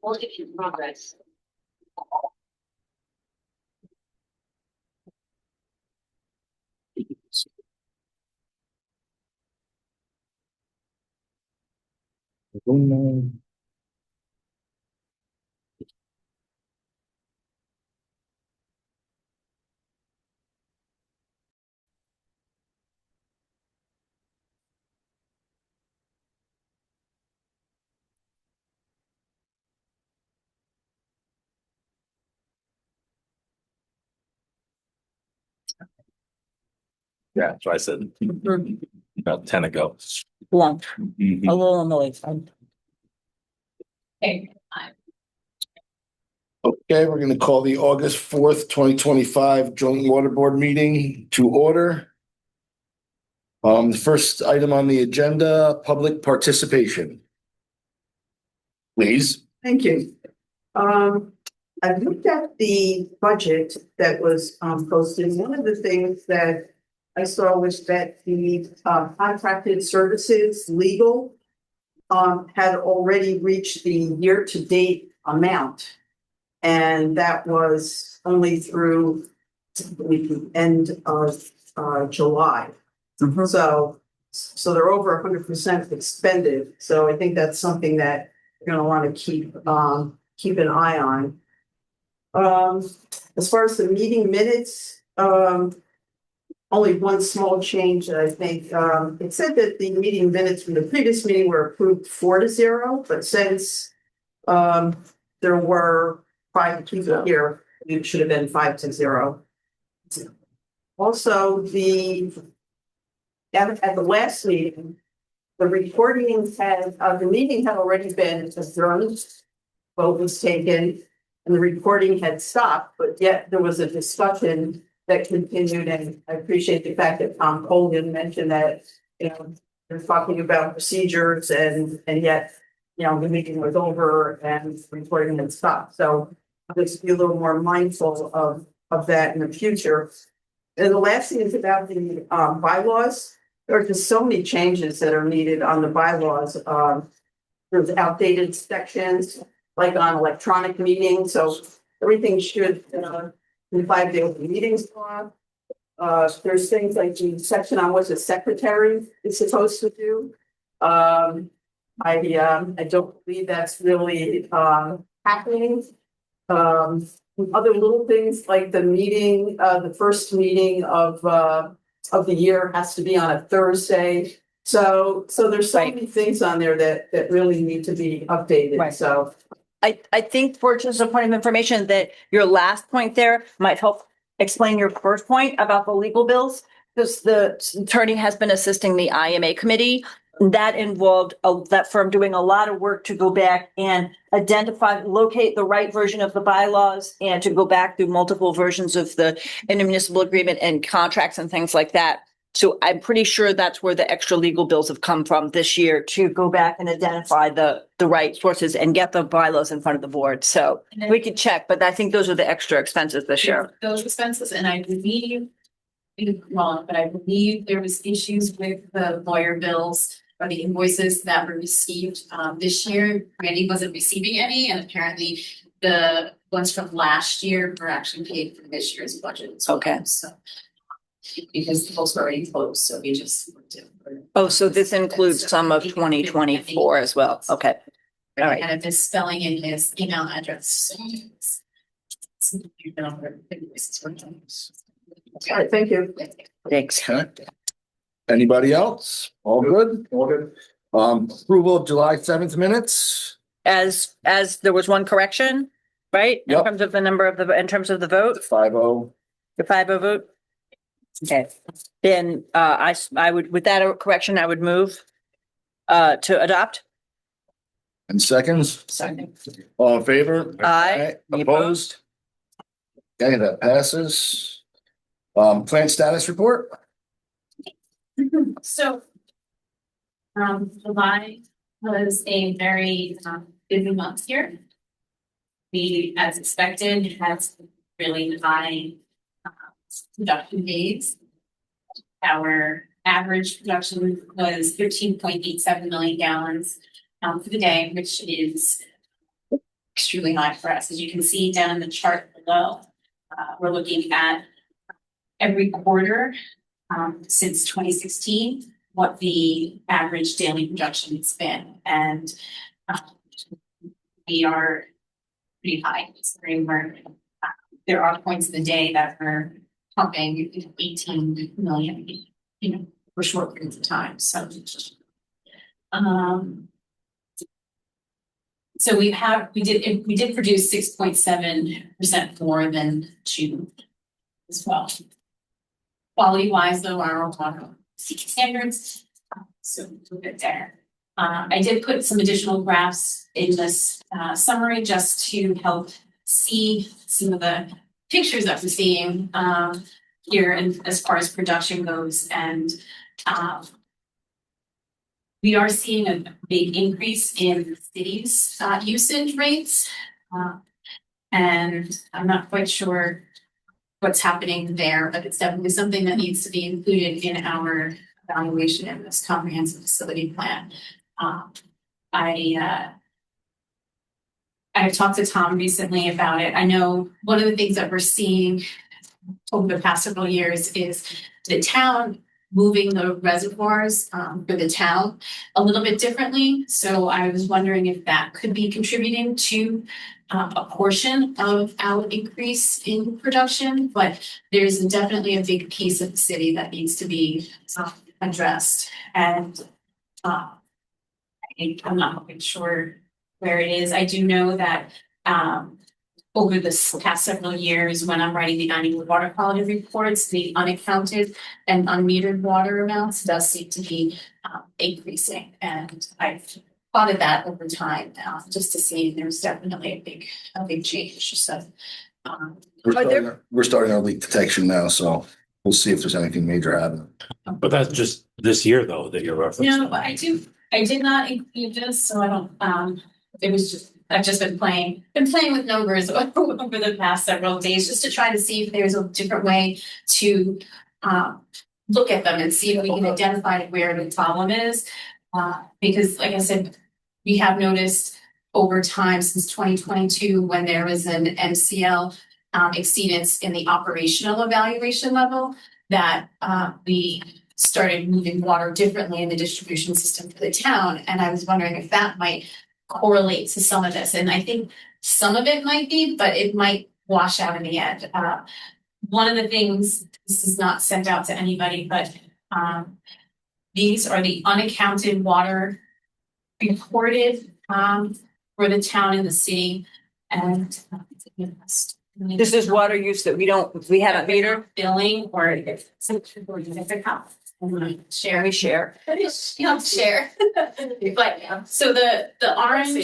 Work in progress. Yeah, so I said about 10 ago. Long, Mhm. a little on the late side. Okay, we're gonna call the August 4th, 2025 joint water board meeting to order. The first item on the agenda, public participation. Please. Thank you. I looked at the budget that was posted. One of the things that I saw was that the contracted services legal had already reached the year-to-date amount. And that was only through the end of July. So they're over 100% expended. So I think that's something that you're gonna want to keep an eye on. As far as the meeting minutes, only one small change that I think, it said that the meeting minutes from the previous meeting were approved 4-0, but since there were 5 people here, it should have been 5-0. Also, at the last meeting, the recordings had, the meeting had already been adjourned, vote was taken, and the recording had stopped, but yet there was a discussion that continued, and I appreciate the fact that Tom Colgan mentioned that, they're talking about procedures and yet, the meeting was over and the recording had stopped. So I'll just be a little more mindful of that in the future. And the last thing is about the bylaws. There are just so many changes that are needed on the bylaws. There's outdated sections, like on electronic meetings, so everything should comply with the open meetings law. There's things like the section on what the secretary is supposed to do. I don't believe that's really happening. Other little things like the meeting, the first meeting of the year has to be on a Thursday. So there's so many things on there that really need to be updated. Right. So I think for just a point of information that your last point there might help explain your first point about the legal bills. Because the attorney has been assisting the IMA committee. That involved that firm doing a lot of work to go back and locate the right version of the bylaws and to go back through multiple versions of the intermunicipal agreement and contracts and things like that. So I'm pretty sure that's where the extra legal bills have come from this year to go back and identify the right sources and get the bylaws in front of the board. So we could check, but I think those are the extra expenses this year. Those expenses, and I believe, wrong, but I believe there was issues with the lawyer bills or the invoices that were received this year. Randy wasn't receiving any, and apparently the ones from last year were actually paid for this year's budget. So, Okay. So because the books were already closed, so we just. Oh, so this includes some of 2024 as well. Okay. All right. And a misspelling in his email address. all right, thank you. Thanks. Okay. Anybody else? All good? All good. Approval of July 7th minutes. As there was one correction, right? In Yep. terms of the number of in terms of the vote, 5-0. the 5-0 vote. Okay. Then I would, with that correction, I would move to adopt. And seconds? Second. All in favor? Aye. Any Opposed? Okay, that passes. Plant status report? So. July was a very busy month here. We, as expected, had really high production days. Our average production was 13.87 million gallons for the day, which is extremely high for us. As you can see down in the chart below, we're looking at every quarter since 2016, what the average daily production has been. And we are pretty high. There are points in the day that we're pumping 18 million, for short periods of time. So, so we did produce 6.7% more than June as well. Quality wise, though, our water standards, so we're good there. I did put some additional graphs in this summary just to help see some of the pictures that we're seeing here, and as far as production goes, and we are seeing a big increase in the city's usage rates, and I'm not quite sure what's happening there, but it's definitely something that needs to be included in our evaluation in this comprehensive facility plan. I've talked to Tom recently about it. I know one of the things that we're seeing over the past several years is the town moving the reservoirs for the town a little bit differently. So I was wondering if that could be contributing to a portion of our increase in production, but there's definitely a big piece of the city that needs to be addressed. And I'm not quite sure where it is. I do know that over the past several years, when I'm writing the annual water quality reports, the unaccounted and unmetered water amounts does seem to be increasing. And I've plotted that over time just to see there's definitely a big change. So We're starting our leak detection now, so we'll see if there's anything major happening. But that's just this year though, that you're referencing. no, but I did not include this, so I don't, it was just, I've just been playing with numbers over the past several days, just to try to see if there's a different way to look at them and see if we can identify where the problem is. Because like I said, we have noticed over time since 2022, when there was an MCL exceedance in the operational evaluation level, that we started moving water differently in the distribution system for the town. And I was wondering if that might correlate to some of this. And I think some of it might be, but it might wash out in the end. One of the things, this is not sent out to anybody, but these are the unaccounted water reported for the town and the city. And This is water use that we haven't metered. billing or if it's share. We share. You don't share. But so the orange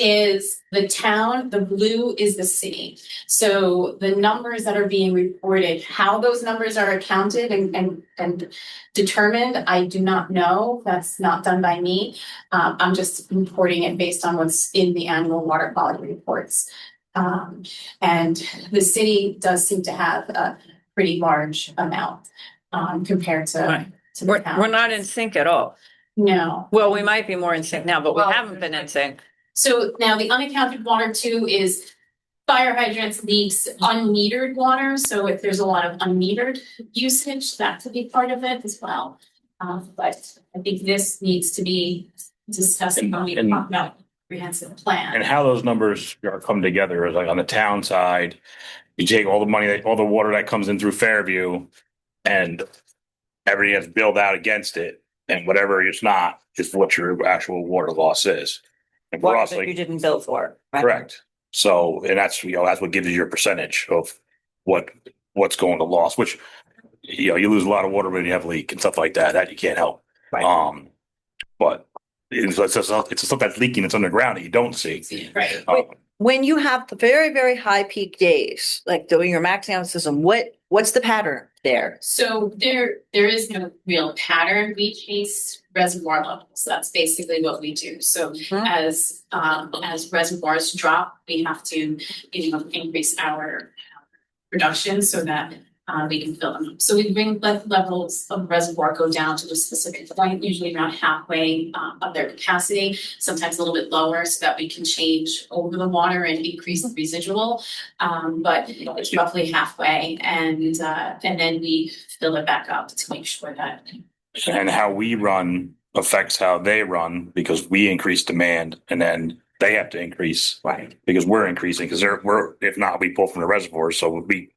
is the town, the blue is the city. So the numbers that are being reported, how those numbers are accounted and determined, I do not know. That's not done by me. I'm just reporting it based on what's in the annual water quality reports. And the city does seem to have a pretty large amount compared to the town. We're not in sync at all. No. Well, we might be more in sync now, but we Well, haven't been in sync. So now the unaccounted water too is fire hydrants, leaks, unmetered water. So if there's a lot of unmetered usage, that could be part of it as well. But I think this needs to be discussed when we talk about comprehensive plan. And how those numbers are come together is like on the town side, you take all the money, all the water that comes in through Fairview, and everything that's billed out against it, and whatever it's not is what your actual water loss is. And for Water us, that you like, didn't bill for. Right? correct. So, and that's, that's what gives you your percentage of what's going to loss, which, you lose a lot of water when you have a leak and stuff like that you can't help. Right. But it's the stuff that's leaking, it's underground that you don't see. Right. When you have the very, very high peak days, like doing your maxing out system, what's the pattern there? So there is no real pattern. We chase reservoir levels. That's basically what we do. So Mhm. as reservoirs drop, we have to, increase our production so that we can fill them up. So we bring levels of reservoir go down to a specific point, usually around halfway of their capacity, sometimes a little bit lower, so that we can change over the water and increase the residual. But it's roughly halfway, and then we fill it back up to make sure that. And how we run affects how they run because we increase demand and then they have to increase. Right. Because we're increasing, because if not, we pull from the reservoir. So we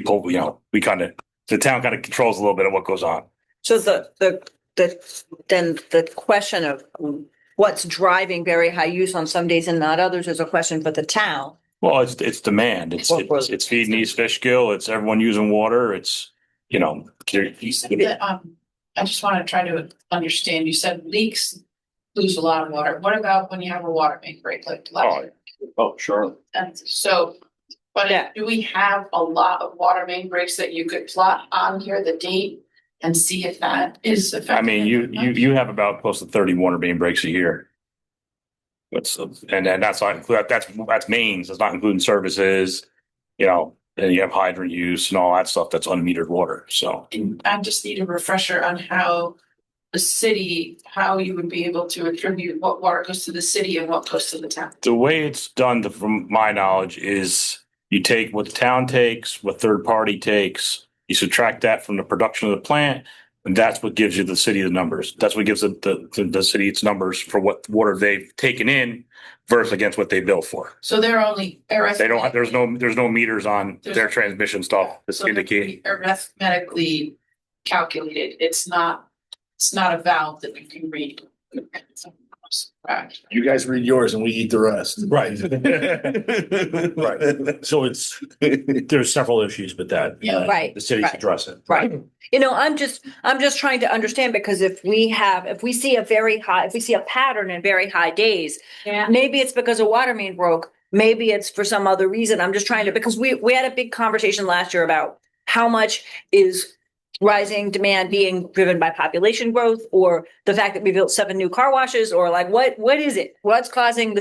pull, we kind of, the town kind of controls a little bit of what goes on. So then the question of what's driving very high use on some days and not others is a question for the town. Well, it's demand. It's feeding East Fishkill. It's everyone using water. It's, You said that, I just want to try to understand, you said leaks lose a lot of water. What about when you have a water main break like last year? oh, sure. And so, but Yeah. do we have a lot of water main breaks that you could plot on here, the date, and see if that is affecting? I mean, you have about close to 30 water main breaks a year. And then that's mains. That's not including services, and you have hydrant use and all that stuff. That's unmetered water. So And I just need a refresher on how the city, how you would be able to attribute what water goes to the city and what goes to the town. the way it's done, from my knowledge, is you take what the town takes, what third party takes, you subtract that from the production of the plant, and that's what gives you the city the numbers. That's what gives the city its numbers for what water they've taken in versus against what they bill for. So they're only. They don't have, there's no meters on their transmission stuff that's So they're indicating. arithmetically calculated. It's not a valve that you can read. Right. You guys read yours and we eat the rest. Right. Right. So there's several issues with that. Yeah. Right, The city's right. addressing. Right. I'm just trying to understand, because if we see a pattern in very high days, Yeah. maybe it's because a water main broke, maybe it's for some other reason. I'm just trying to, because we had a big conversation last year about how much is rising demand being driven by population growth, or the fact that we built 7 new car washes, or like what is it? What's causing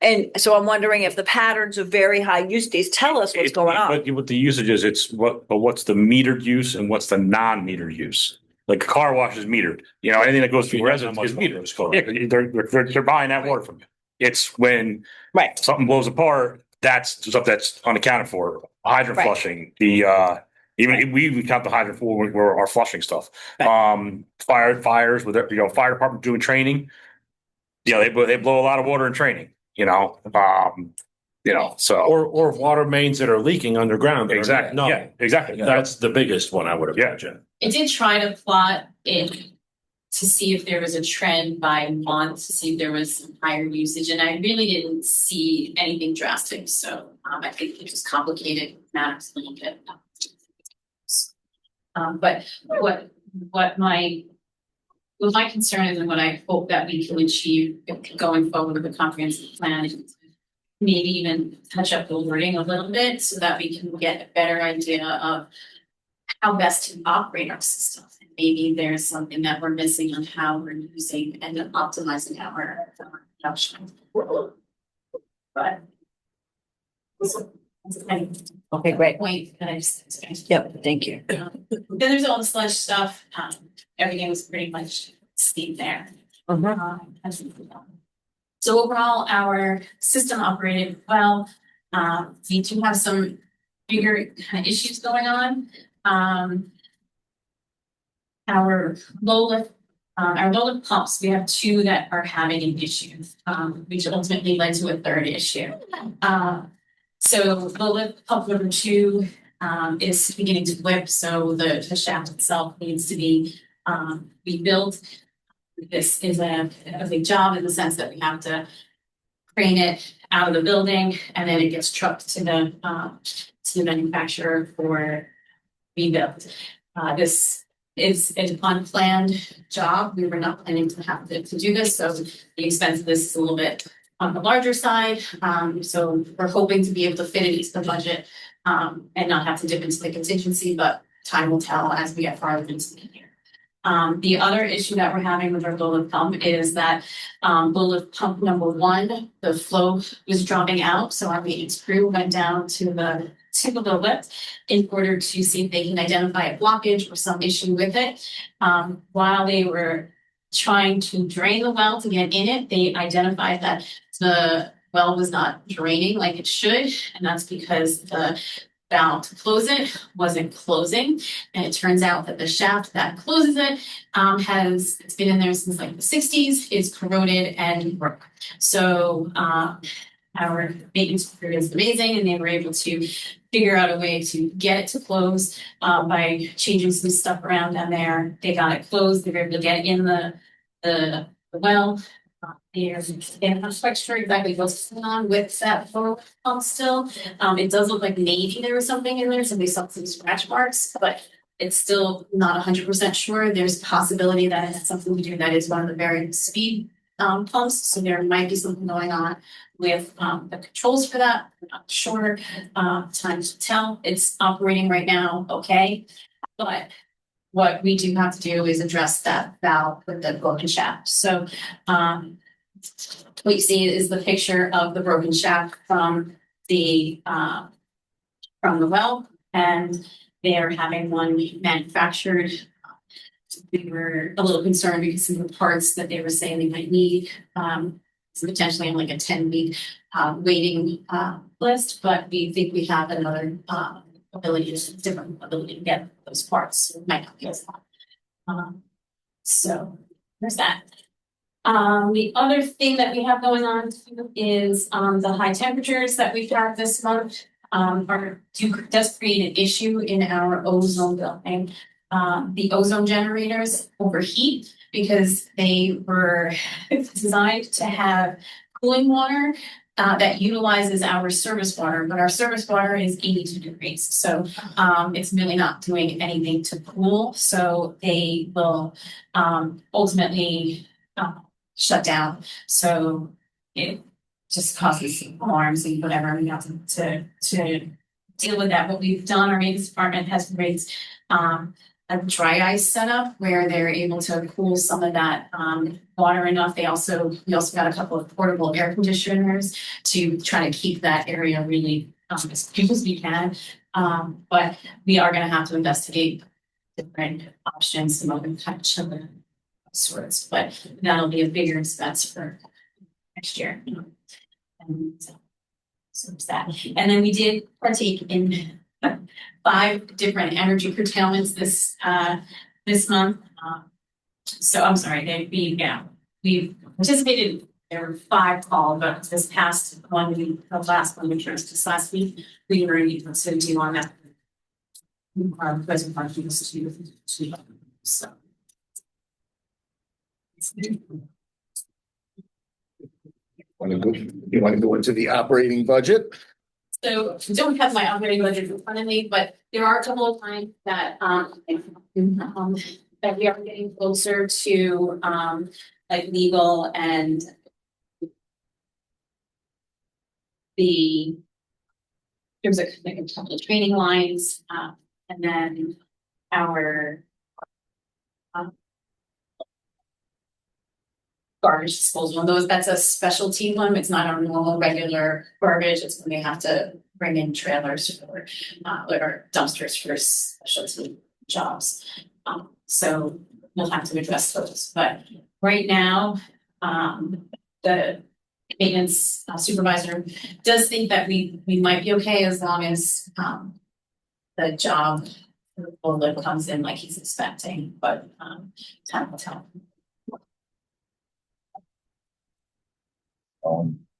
and so I'm wondering if the patterns of very high use days tell us what's going on. But what the usage is, what's the metered use and what's the non-metered use? Like a car wash is metered, anything that goes through residence is metered. Yeah, they're buying that water from you. It's when Right. something blows apart, that's stuff that's unaccounted for. Hydrant Right. flushing, even we count the hydrant for our flushing stuff. Right. Fires with fire department doing training. They blow a lot of water in training. So Or water mains that are leaking underground. that are exactly, not- yeah, exactly. That's the biggest one, I would Yeah. imagine. I did try to plot it to see if there was a trend by month, to see if there was some higher usage, and I really didn't see anything drastic. So I think it just complicated matters a little bit. But what my concern is, and what I hope that we can achieve going forward with the comprehensive plan, is maybe even touch up the wording a little bit so that we can get a better idea of how best to operate our system. And maybe there's something that we're missing on how we're using and optimizing our production. But Okay, great. point that I just. Yep, thank you. Then there's all the sludge stuff. Everything was pretty much steep there. So overall, our system operated well. We do have some bigger kind of issues going on. Our low lift pumps, we have 2 that are having an issue, which ultimately led to a 3rd issue. So low lift pump number 2 is beginning to whip, so the shaft itself needs to be rebuilt. This is a big job in the sense that we have to crane it out of the building, and then it gets trucked to the manufacturer for rebuild. This is an unplanned job. We were not planning to have to do this, so the expense of this is a little bit on the larger side. So we're hoping to be able to fit it into the budget and not have to dip into the contingency, but time will tell as we get farther into the year. The other issue that we're having with our low lift pump is that low lift pump number 1, the flow was dropping out. So our maintenance crew went down to the to the lift in order to see if they can identify a blockage or some issue with it. While they were trying to drain the well to get in it, they identified that the well was not draining like it should, and that's because the valve to close it wasn't closing. And it turns out that the shaft that closes it it's been in there since like the 60s, it's corroded and broke. So our maintenance crew is amazing, and they were able to figure out a way to get it to close by changing some stuff around down there. They got it closed, they were able to get it in the well. I'm not quite sure exactly what's going on with that photo pump still. It does look like maybe there was something in there, so we saw some scratch marks, but it's still not 100% sure. There's a possibility that it has something to do that is one of the variable speed pumps, so there might be something going on with the controls for that. I'm not sure. Time to tell. It's operating right now, okay, but what we do have to do is address that valve with the broken shaft. So what you see is the picture of the broken shaft from the well, and they are having one manufactured. We were a little concerned because some of the parts that they were saying they might need potentially in like a 10-week waiting list, but we think we have another different ability to get those parts. So it might not be as long. So there's that. The other thing that we have going on is the high temperatures that we've had this month does create an issue in our ozone building. The ozone generators overheat because they were designed to have cooling water that utilizes our service water, but our service water is 82 degrees. So it's really not doing anything to cool. So they will ultimately shut down. So it just causes alarms and whatever. We have to deal with that. What we've done, our maintenance department has raised a dry ice setup where they're able to cool some of that water enough. We also got a couple of portable air conditioners to try to keep that area really as cool as we can. But we are going to have to investigate different options, some other types of sorts, but that'll be a bigger expense for next year. And so it's that. And then we did partake in 5 different energy curtailments this month. So I'm sorry, we participated. There were 5 called, but this past one, the last one, which was just last week, we were able to do on that. Our present functions to so. You want to go into the operating budget? So I don't have my operating budget in front of me, but there are a couple of times that that we are getting closer to like legal and there's a couple of training lines and then our garbage disposal. And that's a specialty one. It's not our normal regular garbage. It's when they have to bring in trailers for or dumpsters for specialty jobs. So we'll have to address those. But right now, the maintenance supervisor does think that we might be okay as long as the job comes in like he's expecting. But time will tell.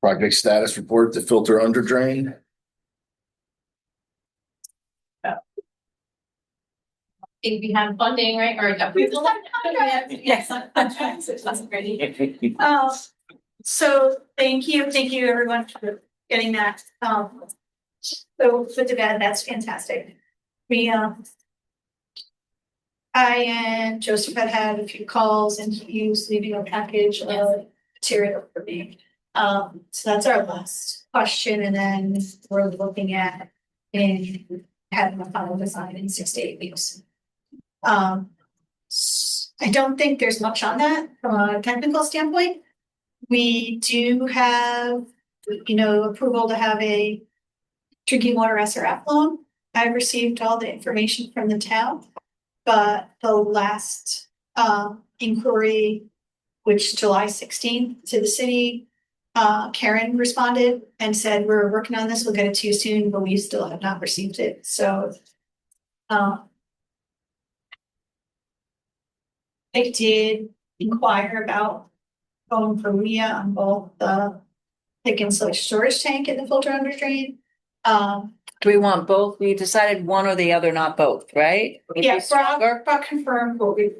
Project status report, the filter under drain. If we have funding, right, or approval. Yes, that's great. So thank you everyone for getting that, so put to bed, that's fantastic. I and Joseph had a few calls and he was leaving a package of material for me. So that's our last question, and then we're looking at having a final design in 6 to 8 weeks. I don't think there's much on that from a technical standpoint. We do have, approval to have a drinking water SRF loan. I received all the information from the town. But the last inquiry, which July 16th to the city, Karen responded and said, we're working on this, we'll get it to you soon, but we still have not received it, so. I did inquire about going for Mia on both the Pickens Lake storage tank and the filter under drain. Do we want both? We decided one or the other, not both, right? Would it be Yeah, stronger? Brock confirmed what we,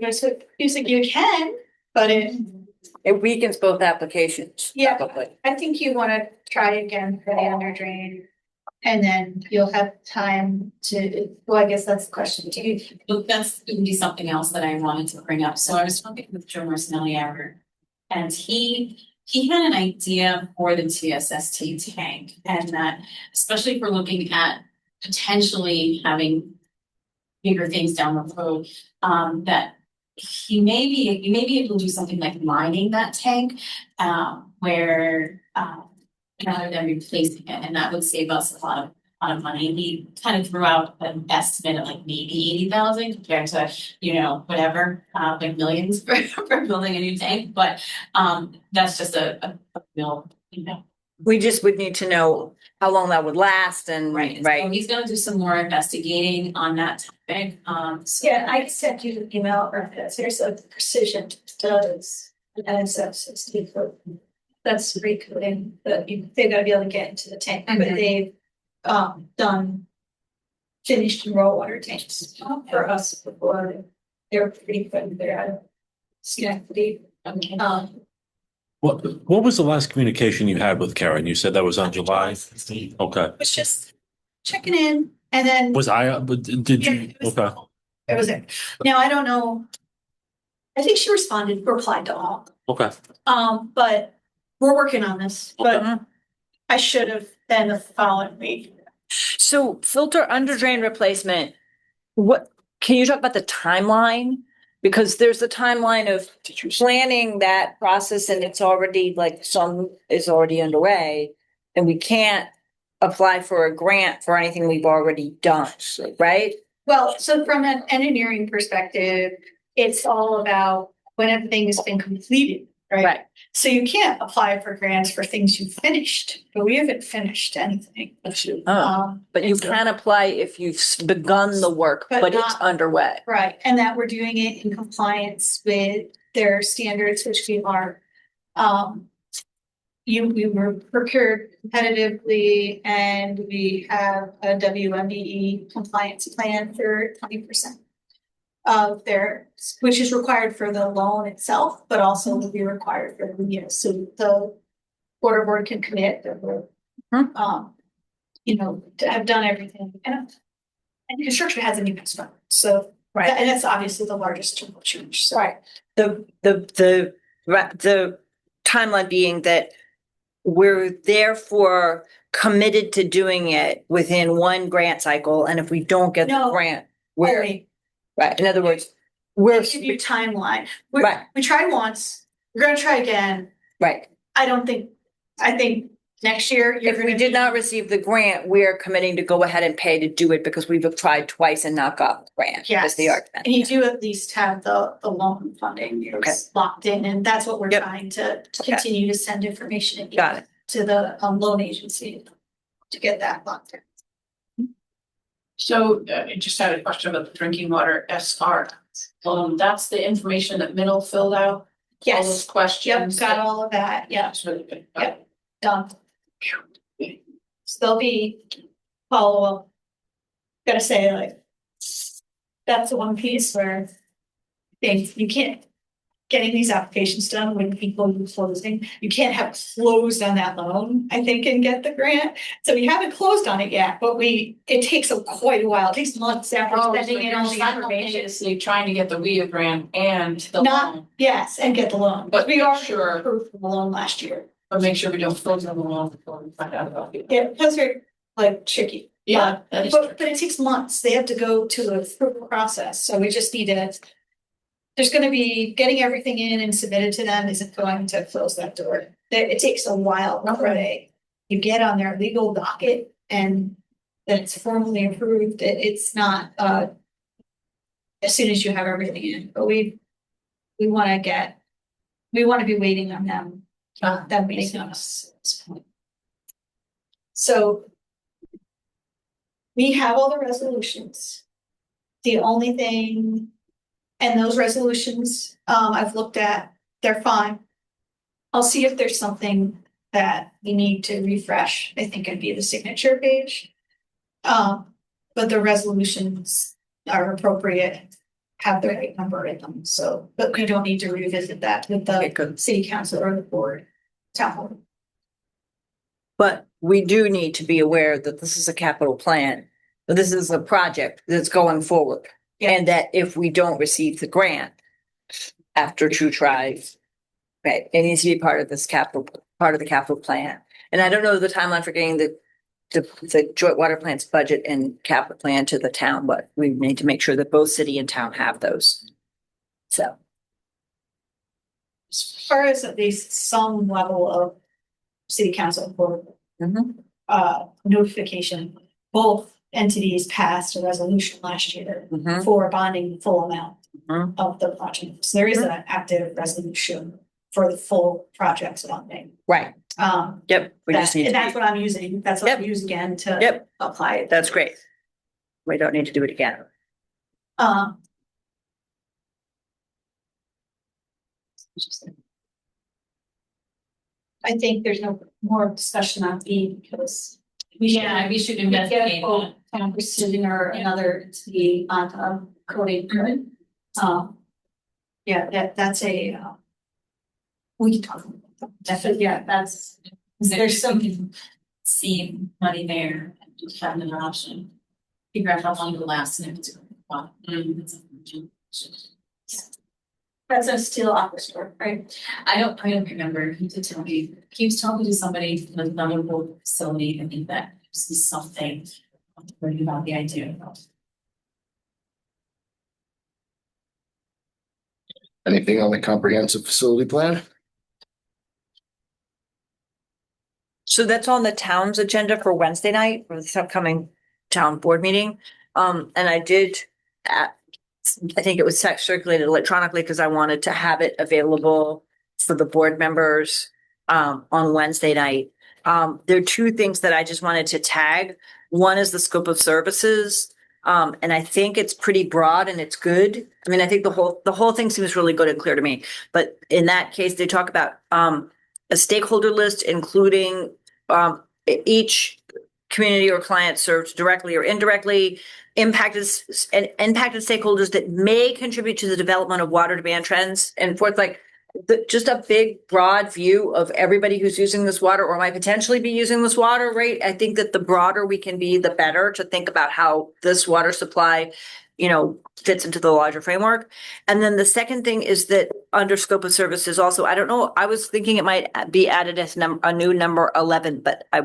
he's like, you can, but It weakens both applications. Yeah. probably. I think you wanna try again for the under drain. And then you'll have time to, well, I guess that's the question to you. Look, that's gonna be something else that I wanted to bring up. So I was talking with Joe Marcinelli after. And he had an idea for the TSST tank, and that especially if we're looking at potentially having bigger things down the road, that you may be able to do something like mining that tank, where rather than replacing it, and that would save us a lot of money. He kind of threw out an estimate of like maybe 80,000 compared to, whatever, like millions for building a new tank, but that's just a bill, We just would need to know how long that would last and, Right. right? So he's gonna do some more investigating on that topic, so. Yeah, I sent you the email, or there's a Precision does an NSF 60 for. That's recoding, that they're gonna be able to get into the tank, but they've done finished raw water tanks for us before. They're pretty good, they're out of Schenectady. What was the last communication you had with Karen? You said that was on July? Okay. It's just checking in, and then. Was I, did Yeah, you, it was- okay, It was it. Now, I don't know. I think she replied to all, okay. but we're working on this, but Mhm. I should have been the following week. So filter under drain replacement, can you talk about the timeline? Because there's the timeline of planning that process and it's already like some is already underway. And we can't apply for a grant for anything we've already done, right? Well, so from an engineering perspective, it's all about when everything has been completed, right? So you can't apply for grants for things you finished, but we haven't finished anything. Oh, but you can apply if you've begun the work, But but it's not- underway. Right, and that we're doing it in compliance with their standards, which we are. We were procured competitively and we have a WMBE compliance plan for 20%. Of their, which is required for the loan itself, but also will be required for the year, so the water board can commit that we're. To have done everything, and construction hasn't even started, so. Right. And that's obviously the largest change, so. Right. The timeline being that we're therefore committed to doing it within one grant cycle, and if we don't get the No. grant, we're, Wait, right, in other words, we're, give you timeline. Right. We tried once, we're gonna try again. right. I think next year. you're If we gonna did be- not receive the grant, we're committing to go ahead and pay to do it because we've tried twice and not got the grant, is the Yes. argument. And you do at least have the loan funding Okay. is locked in, and that's what we're Yep. trying to Okay. continue to send information. and Got it. To the loan agency to get that locked in. So I just had a question about the drinking water SR. That's the information that Middle filled out. All those Yep, questions. got all of that, yeah, That's really good. Yep. done. So there'll be follow-up. Gotta say, like, that's the one piece where you can't, getting these applications done when people are closing, you can't have closed on that loan, I think, and get the grant. So we haven't closed on it yet, but it takes quite a while, it takes months after Oh, so sending in all you're the information. simultaneously trying to get the WIA grant and the Not- loan, Yes, and get the loan, but but we make are sure, approved for the loan last year. but make sure we don't close on the loan before we find out about it. Yeah, those are like tricky. Yeah, that is But it takes months, they have to go to the approval process, so we just need to. There's gonna be getting everything in and submitted to them isn't going to close that door. It takes a while before you get on their legal docket and that it's formally approved, it's not, as soon as you have everything in, but we wanna be waiting on them, them meeting us at this point. So we have all the resolutions. The only thing, and those resolutions, I've looked at, they're fine. I'll see if there's something that we need to refresh. I think it'd be the signature page. But the resolutions are appropriate, have the right number in them, so, but we don't need to revisit that with Okay, the good. city council or the board. Town hall. But we do need to be aware that this is a capital plan. But this is a project that's going forward. Yeah. And that if we don't receive the grant after two tries, right, it needs to be part of this part of the capital plan. And I don't know the timeline for getting the joint water plants budget and capital plan to the town, but we need to make sure that both city and town have those. So, As far as at least some level of city council board mhm, notification, both entities passed a resolution last year mhm, for bonding the full amount mhm. of the project. So there is an active resolution for the full project's bonding. Right, yep, we just need And to that's be, what I'm using. That's what I Yep. use again to yep, apply it. that's great. We don't need to do it again. Um. I think there's no more discussion on B because Yeah, we should we get investigate a full town precision or another to be on coding. Yeah, that's a we can talk about that. Definitely, yeah, that's There's some see money there and just have another option. Figure out how long it'll last and if it's. that's a steel office store, right? I don't remember, he did tell me, he was talking to somebody from another local facility, I think that this is something. I'm worried about the idea of. Anything on the comprehensive facility plan? So that's on the town's agenda for Wednesday night, for this upcoming town board meeting. And I did, I think it was circulated electronically because I wanted to have it available for the board members on Wednesday night. There are two things that I just wanted to tag. One is the scope of services. And I think it's pretty broad and it's good. I mean, I think the whole thing seems really good and clear to me. But in that case, they talk about a stakeholder list, including each community or client served directly or indirectly, impacted stakeholders that may contribute to the development of water demand trends, and forth, like just a big broad view of everybody who's using this water or might potentially be using this water, right? I think that the broader we can be, the better, to think about how this water supply, fits into the larger framework. And then the second thing is that under scope of services also, I don't know, I was thinking it might be added as a new number 11, but I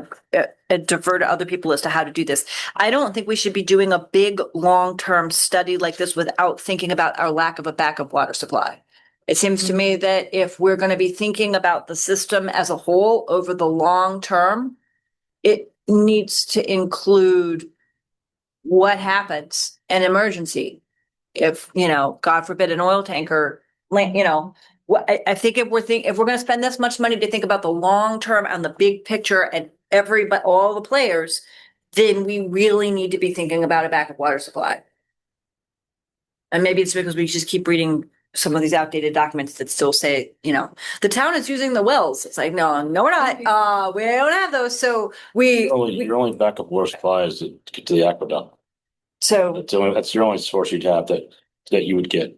defer to other people as to how to do this. I don't think we should be doing a big long-term study like this without thinking about our lack of a backup water supply. It seems to me that if we're going to be thinking about the system as a whole over the long term, it needs to include what happens in emergency. If, God forbid, an oil tanker, I think if we're going to spend this much money to think about the long term and the big picture and all the players, then we really need to be thinking about a backup water supply. And maybe it's because we just keep reading some of these outdated documents that still say, the town is using the wells. It's like, no, we're not. We don't have those. So Your only backup water supply is to get to the aqueduct. So That's your only source you'd have that you would get.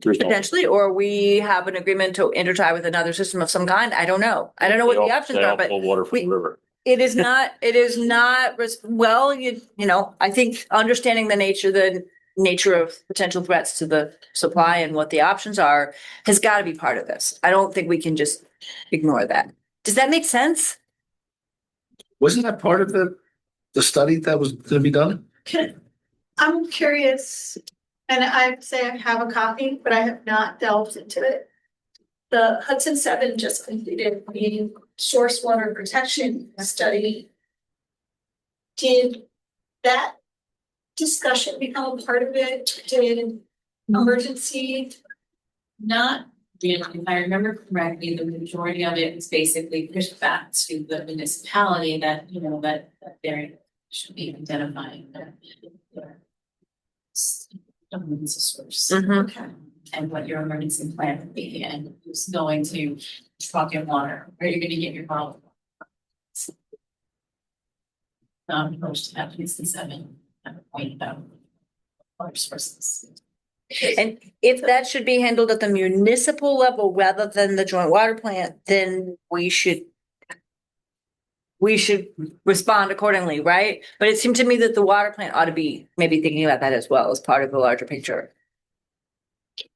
There's no- potentially, or we have an agreement to intertie with another system of some kind. I don't know. I don't know what They all- the options they are, all but pull water from the river. it is not, well, I think understanding the nature of potential threats to the supply and what the options are has got to be part of this. I don't think we can just ignore that. Does that make sense? Wasn't that part of the study that was gonna be done? I'm curious, and I'd say I have a copy, but I have not delved into it. The Hudson 7 just completed the source water protection study. Did that discussion become a part of it? Did emergency? Not really, if I remember correctly, the majority of it is basically pushed back to the municipality that, you know, that there should be identifying their emergency source. Mhm. Okay. And what your emergency plan would be, and who's going to truck in water, where you're gonna get your bottle. Approach to that, piece 7, at the point about water sources. And if that should be handled at the municipal level rather than the joint water plant, then we should respond accordingly, right? But it seemed to me that the water plant ought to be maybe thinking about that as well as part of the larger picture.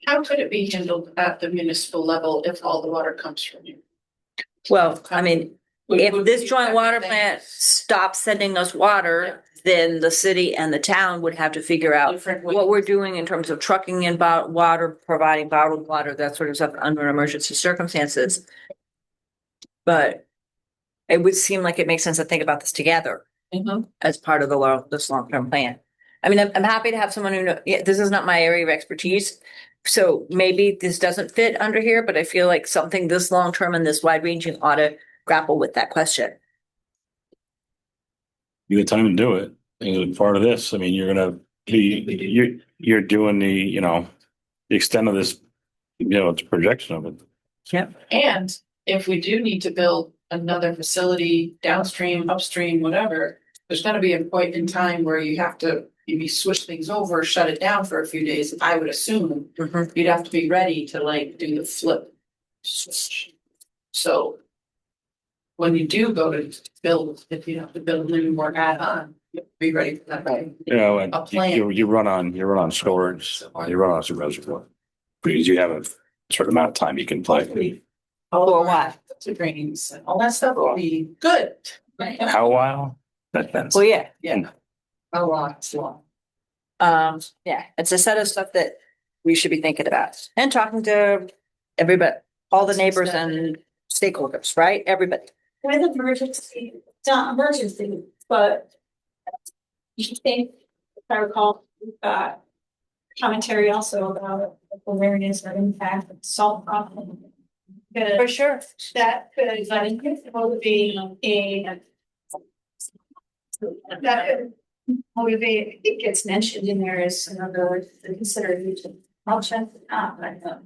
How could it be handled at the municipal level if all the water comes from you? Well, I mean, if Would this we joint have water to plant think stops sending us water, then the city and the town would have to figure out different what ways? we're doing in terms of trucking in water, providing bottled water, that sort of stuff under emergency circumstances. But it would seem like it makes sense to think about this together as part of this long-term plan. I mean, I'm happy to have someone who yeah, this is not my area of expertise. So maybe this doesn't fit under here, but I feel like something this long-term and this wide-ranging ought to grapple with that question. You got time to do it. And part of this, I mean, you're doing the, you know, the extent of this, you know, it's a projection of it. And if we do need to build another facility downstream, upstream, whatever, there's gonna be a point in time where you have to maybe switch things over, shut it down for a few days. I would assume Mhm. you'd have to be ready to like do the flip switch. So when you do go to build, if you have to build any more add-on, you have to be ready for that, right? You know, and A plan. you run on storage, you run on some reservoir. Because you have a certain amount of time you can play. For what? The drains and all that stuff will be good. Right? How a while? That depends. Well, yeah, Yeah. A lot, it's long. yeah, it's a set of stuff that we should be thinking about and talking to everybody, all the neighbors and stakeholders, right? Everybody. With emergency, it's not emergency, but you think, if I recall, we've got commentary also about awareness or impact of salt problem. Good, sure. that could, motivate a that could motivate, I think it's mentioned in there as another consideration. I'll check it out, but,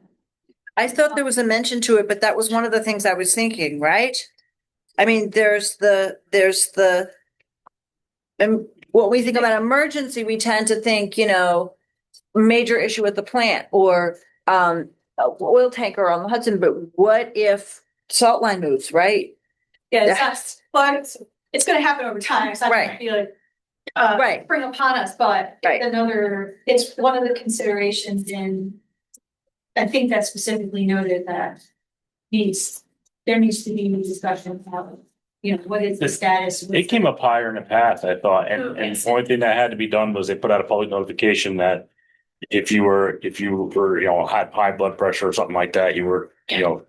I thought there was a mention to it, but that was one of the things I was thinking, right? I mean, there's the, and when we think about emergency, we tend to think, you know, major issue with the plant or, oil tanker on the Hudson, but what if salt line moves, right? yeah, it's not, but it's gonna happen over time, it's not gonna Right. be like. Right. Bring upon us, but Right. it's one of the considerations in. I think that specifically noted that there needs to be a discussion about, you know, what is the status? It came up higher in the past, I thought, and the only thing that had to be done was they put out a public notification that if you were, you know, had high blood pressure or something like that, you were, you know,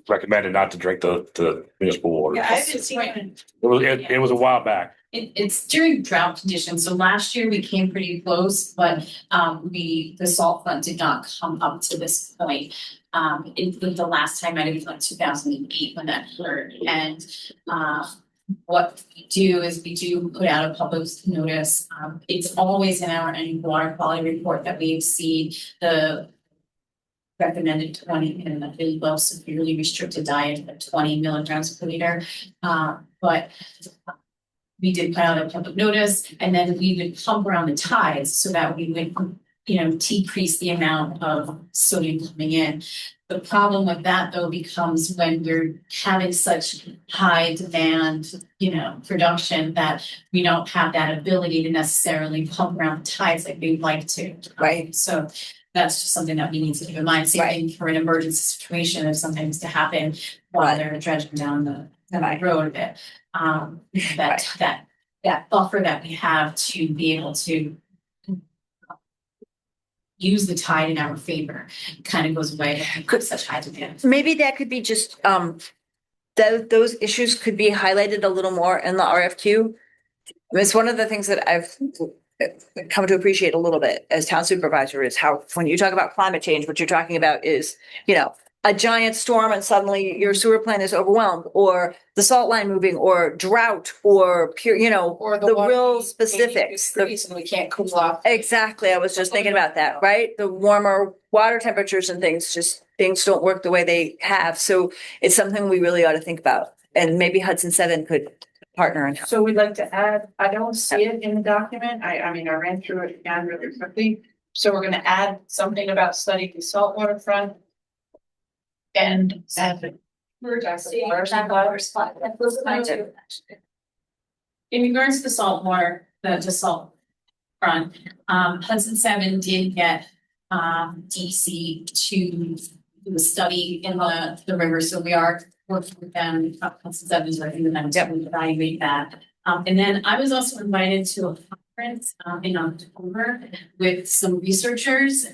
recommended not to drink the municipal water. Yeah, I haven't seen it. It was a while back. It's during drought conditions, so last year we came pretty close, but the salt fund did not come up to this point. The last time I was like 2008 when that occurred, and what we do is we do put out a public notice. It's always in our annual water quality report that we exceed the recommended 20 in a really low severely restricted diet of 20 milligrams per liter. But we did put out a public notice, and then we would pump around the tides so that we would, you know, decrease the amount of sodium coming in. The problem with that though becomes when we're having such high demand, you know, production that we don't have that ability to necessarily pump around the tides like we'd like to. Right. So that's just something that we need to keep in mind. Same thing for an emergency situation if something was to happen while they're dredging down the road a bit. That buffer that we have to be able to use the tide in our favor kind of goes away with such high demand. Maybe that could be just, those issues could be highlighted a little more in the RFQ. It's one of the things that I've come to appreciate a little bit as town supervisor is how, when you talk about climate change, what you're talking about is, you know, a giant storm and suddenly your sewer plant is overwhelmed, or the salt line moving, or drought, or pure, you know, Or the water real being specifics. The- freeze and we can't cool off. Exactly. I was just thinking about that, right? The warmer water temperatures and things, just things don't work the way they have. So it's something we really ought to think about. And maybe Hudson 7 could partner and help. So we'd like to add, I don't see it in the document. I mean, I ran through it again really quickly. So we're gonna add something about studying the saltwater front. And In regards to the saltwater, the salt front, Hudson 7 did get DC to do a study in the river, so we are working with them. Hudson 7 is working with them to evaluate that. And then I was also invited to a conference in October with some researchers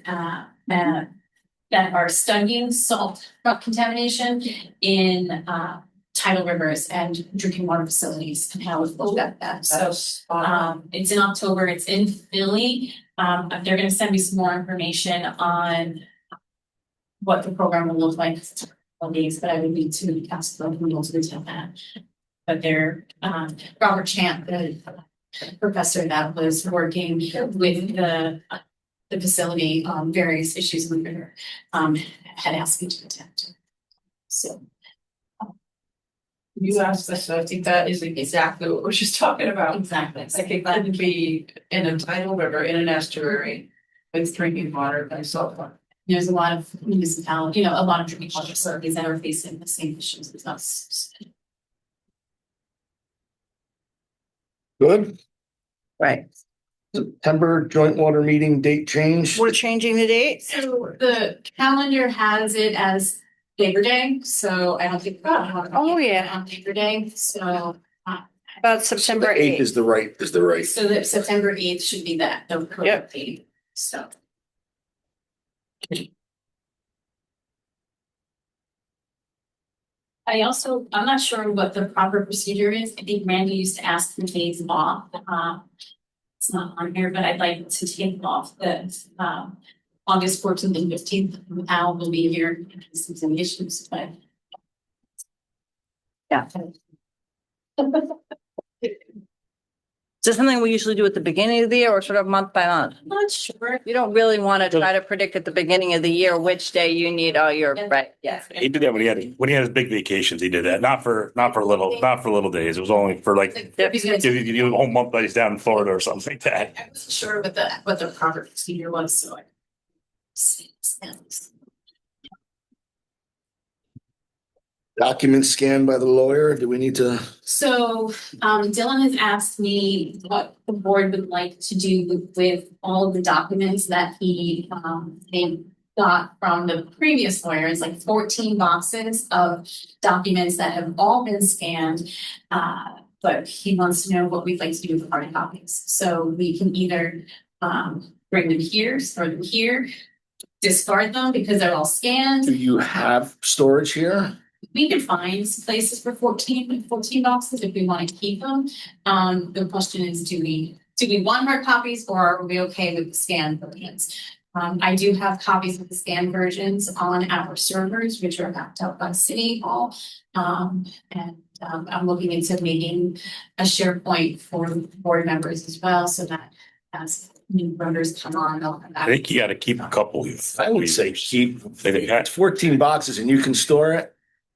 that are studying salt rock contamination in tidal rivers and drinking water facilities and how it will affect that. So it's in October, it's in Philly. They're gonna send me some more information on what the program will look like for days, but I would need to ask the approval to attend that. But they're Robert Champ, the professor that was working with the facility on various issues in the river, had asked me to attend. So. you asked this, so I think that is exactly what we're just talking about. Exactly. I think that would be in a tidal river, in an estuary with drinking water and salt water. There's a lot of municipalities, you know, a lot of drinking water facilities that are facing the same issues as us. Good. Right. September joint water meeting date change. We're changing the date. So the calendar has it as Labor Day, so I don't think. Oh, yeah. On Labor Day, so. About September The 8th 8th. is the right. So that September 8th should be that, the correct date, so. I'm not sure what the proper procedure is. I think Randy used to ask for days off. It's not on here, but I'd like to take off the, August 14th and 15th. Al will be here in case there's any issues, but. Yeah. Is this something we usually do at the beginning of the year or sort of month by month? I'm not sure. You don't really want to try to predict at the beginning of the year which day you need all your, right, yeah. He did that when he had his big vacations. He did that, not for little days. It was only for like, He's gonna give you the whole month that he's down in Florida or something like that. I wasn't sure what the proper procedure was, so I. Document scanned by the lawyer. Do we need to? So, Dylan has asked me what the board would like to do with all of the documents that they got from the previous lawyer. It's like 14 boxes of documents that have all been scanned. But he wants to know what we'd like to do with the hard copies. So we can either, bring them here, store them here, discard them because they're all scanned. Do you have storage here? We could find some places for 14 boxes if we want to keep them. The question is, do we want hard copies or are we okay with the scanned versions? I do have copies of the scanned versions on our servers, which are backed up by City Hall. I'm looking into making a SharePoint for board members as well, so that as new members come on, they'll have I think you got to keep a couple. I would say keep. They It's 14 boxes and you can store it.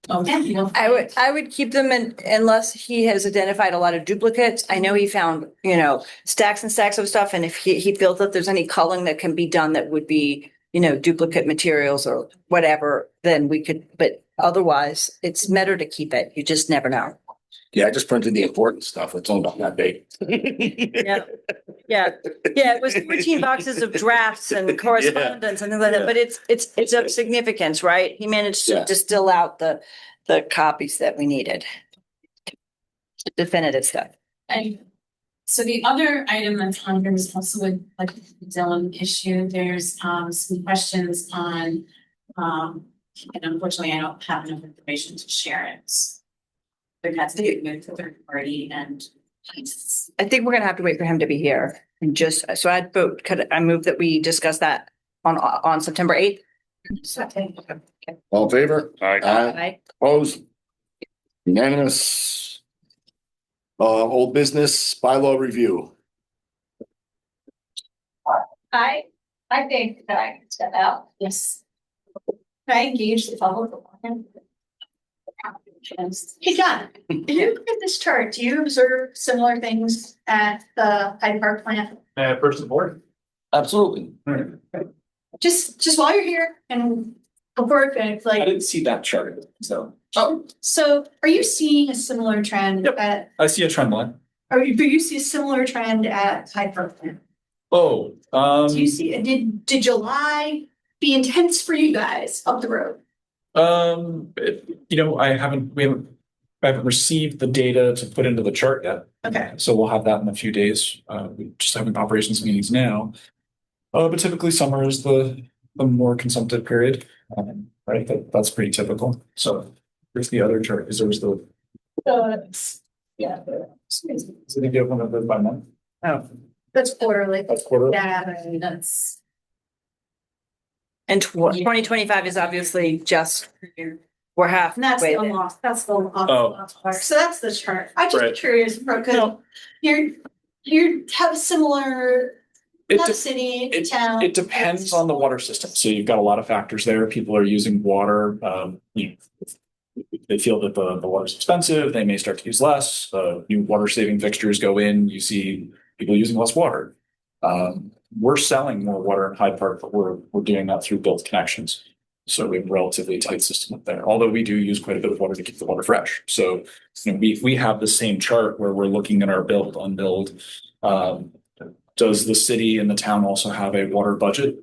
Okay. I would keep them unless he has identified a lot of duplicates. I know he found, stacks and stacks of stuff. And if he feels that there's any culling that can be done that would be, duplicate materials or whatever, then we could, but otherwise it's better to keep it. You just never know. Yeah, I just printed the important stuff. It's only about that big. Yeah. Yeah. Yeah. It was 14 boxes of drafts and correspondence and things like that, but it's of significance, right? He managed to Yeah. distill out the copies that we needed. Definitive stuff. And so the other item that's on here is also with like the Dylan issue. There's some questions on and unfortunately I don't have enough information to share it. There has to be a third party and I think we're gonna have to wait for him to be here and just, so I'd vote, could I move that we discuss that on September 8th? All in favor? Alright, Aye. Opposed? Unanimous. Old business bylaw review. I think that I can step out. Yes. Can I engage the public? Hey, John, if you look at this chart, do you observe similar things at the Hyde Park plant? First support. Absolutely. Just while you're here and before it finishes, I like, didn't see that chart, so. so are you seeing a similar trend Yep. at, I see a trend line. do you see a similar trend at Hyde Park plant? Oh, Do you see, did July be intense for you guys up the road? I haven't received the data to put into the chart yet. Okay. So we'll have that in a few days. We just having operations meetings now. But typically summer is the more consumptive period, right? That's pretty typical. So here's the other chart. Is there's the, Yeah. so they give one of those by month. Oh. That's quarterly. That's quarter. Yeah. That's. And 2025 is obviously just, we're half. And that's the way there. unlocked, that's the unlocked Oh. part. So that's the chart. I'm Right. just curious, because No. you have a similar, It not de- a city, it- town. It depends on the water system. So you've got a lot of factors there. People are using water. They feel that the water's expensive. They may start to use less. New water saving fixtures go in. You see people using less water. We're selling more water in Hyde Park, but we're doing that through built connections. So we have a relatively tight system up there, although we do use quite a bit of water to keep the water fresh. So we have the same chart where we're looking at our build, unbuild. Does the city and the town also have a water budget?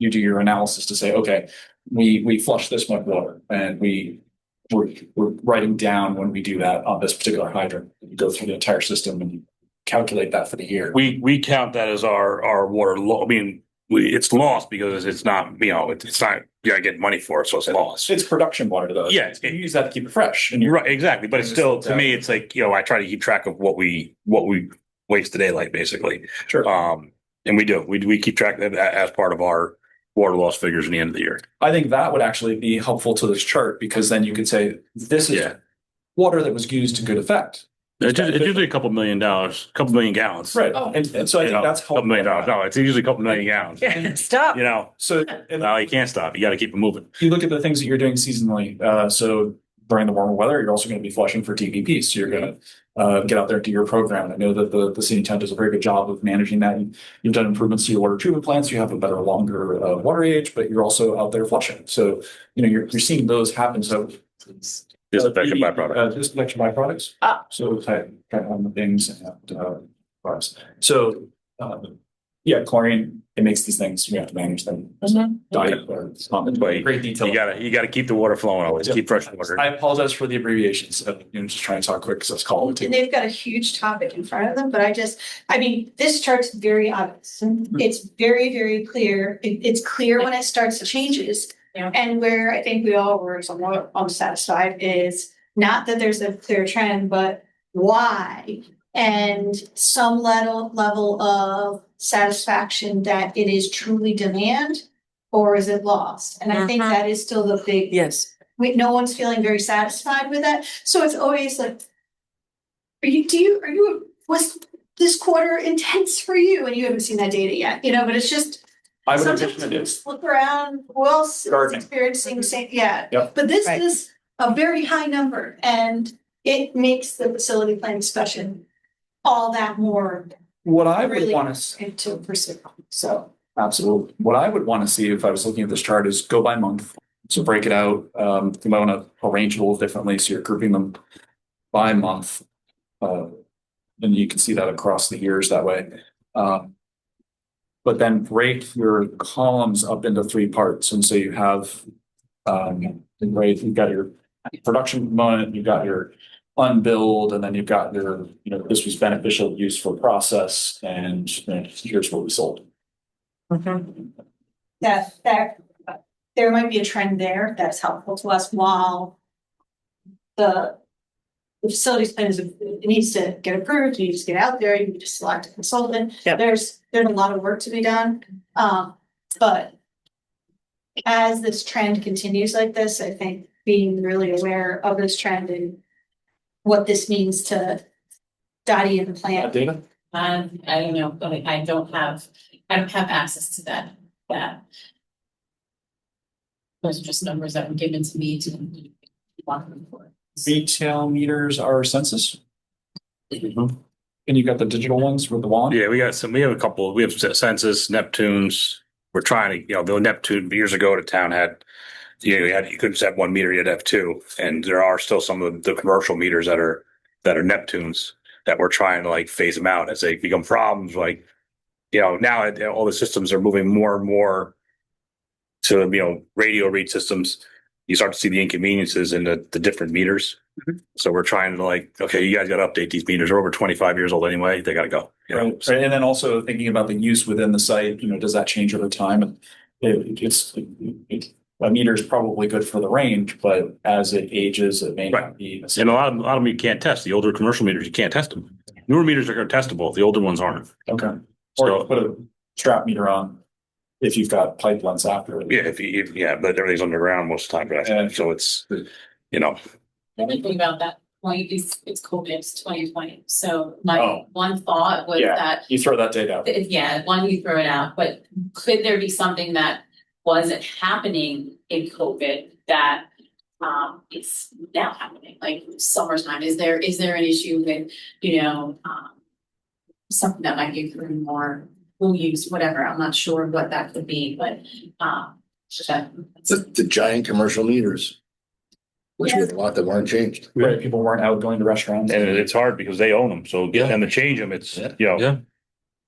You do your analysis to say, okay, we flush this much water, and we're writing down when we do that on this particular hydrant. You go through the entire system and you calculate that for the year. we count that as our water I mean, it's lost because it's not, it's not, you gotta get money for it, so it's lost. It's production water though. Yeah. You use that to keep it fresh. And You're right, exactly. But it's still, to me, it's like, I try to keep track of what we waste today, like basically. Sure. And we do, we keep track of that as part of our water loss figures in the end of the year. I think that would actually be helpful to this chart, because then you could say, this is Yeah. water that was used to good effect. It's usually a couple $1 million, couple million gallons. Right. Oh. And so I think that's helpful. Couple $1 million. No, it's usually a couple $1 million gallons. Stop. So and No, you can't stop. You got to keep it moving. you look at the things that you're doing seasonally. So during the warmer weather, you're also going to be flushing for TPP. So you're going to get out there and do your program. I know that the city town does a very good job of managing that. You've done improvements to your water treatment plants. You have a better, longer water age, but you're also out there flushing. So you're seeing those happen. So Disinfection byproduct. Disinfection byproducts. So kind of on the things and products. So yeah, chlorine, it makes these things, we have to manage them. Diet, it's not That's why in great detail. You gotta keep the water flowing always. Keep fresh water. I apologize for the abbreviations. Just trying to talk quick because I was called. And they've got a huge topic in front of them, but this chart's very obvious. It's very, very clear. It's clear when it starts to changes. Yeah. And where I think we all were somewhat unsatisfied is not that there's a clear trend, but why? And some level of satisfaction that it is truly demand, or is it lost? And I think Mhm. that is still the big, Yes. no one's feeling very satisfied with that. So it's always like, was this quarter intense for you? And you haven't seen that data yet, but it's just. I would Sometimes envision it you is. just look around, who else is Gardening. experiencing same, yeah. Yep. But this Right. is a very high number, and it makes the facility plan discussion all that more What I would really want to, into pursuit. So absolutely. What I would want to see if I was looking at this chart is go by month. So break it out. You might want to arrange it a little differently. So you're grouping them by month. And you can see that across the years that way. But then break your columns up into 3 parts. And so you have, you've got your production component, you've got your unbilled, and then you've got your, this was beneficial use for process, and here's what we sold. that there might be a trend there that's helpful to us while the the facilities plan is, it needs to get approved, you just get out there, you just select a consultant. Yep. There's a lot of work to be done, but as this trend continues like this, I think being really aware of this trend and what this means to Dottie and the plant. Data? I don't know, but I don't have access to that. Those are just numbers that were given to me to walk them for. Retail meters are census? And you've got the digital ones with the wand? Yeah, we have a couple, we have Census, Neptunes. We're trying to, the Neptune years ago, the town had, you couldn't just have one meter, you'd have two. And there are still some of the commercial meters that are Neptunes that we're trying to like phase them out as they become problems. Like, now all the systems are moving more and more to, radio read systems. You start to see the inconveniences in the different meters. So we're trying to okay, you guys got to update these meters. They're over 25 years old anyway. They got to go. Right. So, And then also thinking about the use within the site, does that change over time? And a meter is probably good for the range, but as it ages, it may not be. and a lot of them you can't test. The older commercial meters, you can't test them. Newer meters are testable. The older ones aren't. Okay. Or So- you put a strap meter on if you've got pipelines after it. Yeah, but everything's underground most of the time. Right? Yeah. So it's, The only thing about that point is it's COVID, it's 2020. So my Oh. one thought was Yeah. that, You throw that data out. one, you throw it out, but could there be something that wasn't happening in COVID that it's now happening, like summertime? Is there an issue with, something that might be through more full use, whatever? I'm not sure what that could be, but The giant commercial meters, which was a lot that weren't changed. Right. People weren't out going to restaurants. and it's hard because they own them. So getting them to change them, it's,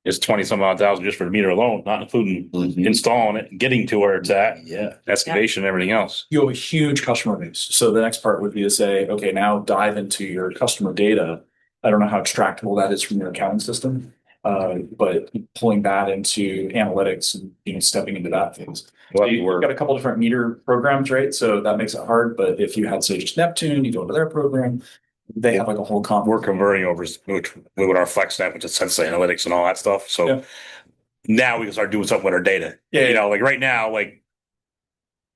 it's 20 some odd thousand just for the meter alone, not including installing it, getting to where it's at, Yeah. excavation and everything else. You have a huge customer base. So the next part would be to say, okay, now dive into your customer data. I don't know how extractable that is from your accounting system, but pulling that into analytics and stepping into that phase. So you've got a couple different meter programs, right? So that makes it hard. But if you had, say, just Neptune, you go into their program, they have like a whole We're converting over with our FlexNet, which is Sensei Analytics and all that stuff. So Yeah. now we can start doing something with our data. Yeah. Like right now,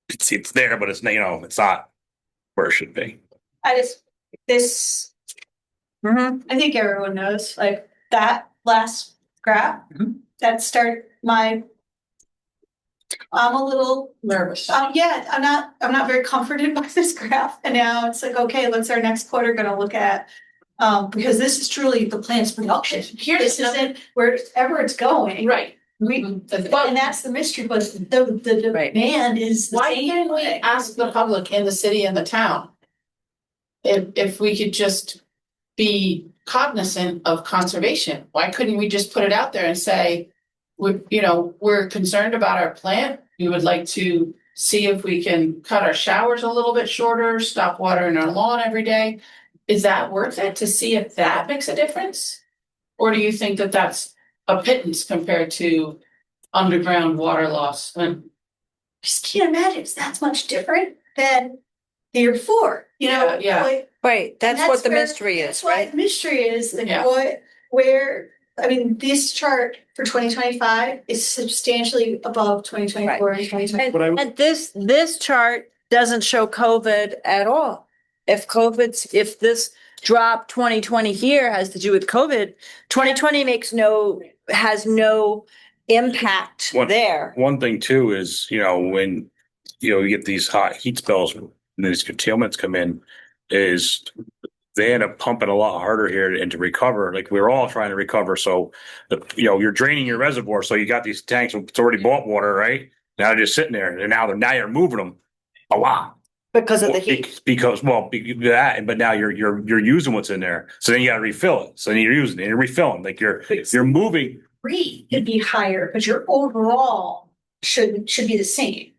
it's there, but it's it's not where it should be. Mhm. I think everyone knows, like that last graph, Mhm. I'm a little, Nervous. I'm not very comforted by this graph. And now it's like, okay, what's our next quarter gonna look at? Because this is truly the plant's production. This isn't wherever it's going. Right. And that's the mystery, but the Right. demand is the Why same can't we way. ask the public in the city and the town? If we could just be cognizant of conservation, why couldn't we just put it out there and say, we're concerned about our plant. We would like to see if we can cut our showers a little bit shorter, stop watering our lawn every day. Is that worth it to see if that makes a difference? Or do you think that that's a pittance compared to underground water loss? I just can't imagine it's that much different than the year before, Yeah, yeah. like, Right, that's and what the where- mystery is, That's what right? the mystery is, like Yeah. this chart for 2025 is substantially above 2024 and 2020. And this chart doesn't show COVID at all. If this drop 2020 here has to do with COVID, 2020 has no impact One- there. One thing too is, when, you get these hot heat spells and these curtailments come in, is they end up pumping a lot harder here and to recover. Like we're all trying to recover. So you're draining your reservoir. So you got these tanks, it's already bought water, right? Now they're just sitting there and now you're moving them a lot. Because of the heat. But now you're using what's in there. So then you got to refill it. So then you're using it and you're refilling. Like you're moving. Rate could be higher, but your overall should be the same.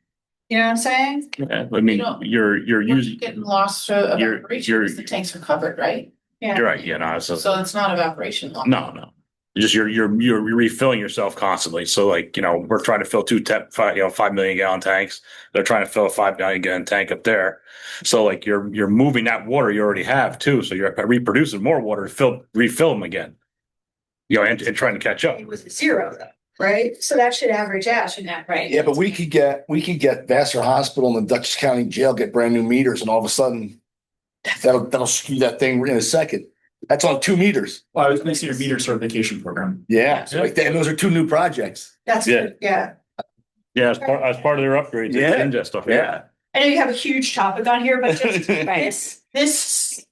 You know what I'm saying? I mean, you're using. Getting lost to You're- evaporation because the tanks are covered, right? Yeah. You're right. Yeah, no. So it's not evaporation loss. No. Just you're refilling yourself constantly. So like, we're trying to fill 5 million gallon tanks. They're trying to fill a 5 million gallon tank up there. So like you're moving that water you already have too. So you're reproducing more water to refill them again. And trying to catch up. It was zero though, right? So that should average out. Right. Yeah, but we could get Vassar Hospital and the Dutchess County Jail get brand new meters, and all of a sudden that'll skew that thing in a second. That's on 2 meters. Well, I was missing your meter certification program. Yeah, so and those are 2 new projects. That's Yeah. good, yeah. Yeah, as part of their upgrades, they Yeah. change that stuff. Yeah. I know you have a huge topic on here, but just let's